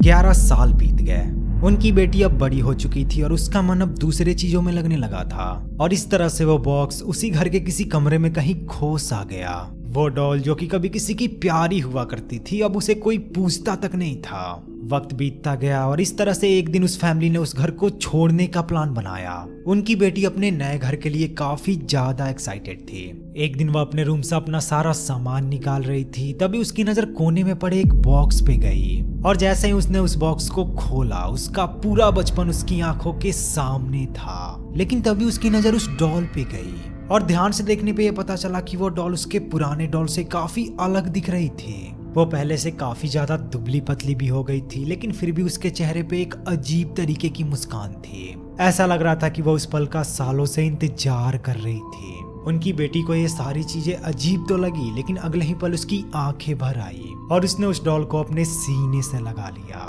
11 साल बीत गए। उनकी बेटी अब बड़ी हो चुकी थी और उसका मन अब दूसरे चीजों में लगने लगा था और इस तरह से वो बॉक्स उसी घर के किसी कमरे में कहीं खो सा गया। वो डॉल जो कि कभी किसी की प्यारी हुआ करती थी अब उसे कोई पूछता तक नहीं था। वक्त बीतता गया और इस तरह से एक दिन उस फैमिली ने उस घर को छोड़ने का प्लान बनाया। उनकी बेटी अपने नए घर के लिए काफी ज्यादा एक्साइटेड थी। एक दिन वो अपने रूम से अपना सारा सामान निकाल रही थी, तभी उसकी नजर कोने में पड़े एक बॉक्स पे गई और जैसे ही उसने उस बॉक्स को खोला उसका पूरा बचपन उसकी आंखों के सामने था। लेकिन तभी उसकी नजर उस डॉल पे गई और ध्यान से देखने पे ये पता चला कि वो डॉल उसके पुराने डॉल से काफी अलग दिख रही थी। वो पहले से काफी ज्यादा दुबली पतली भी हो गई थी, लेकिन फिर भी उसके चेहरे पे एक अजीब तरीके की मुस्कान थी। ऐसा लग रहा था कि वो उस पल का सालों से इंतजार कर रही थी। उनकी बेटी को ये सारी चीजें अजीब तो लगी, लेकिन अगले ही पल उसकी आंखें भर आई और उसने उस डॉल को अपने सीने से लगा लिया।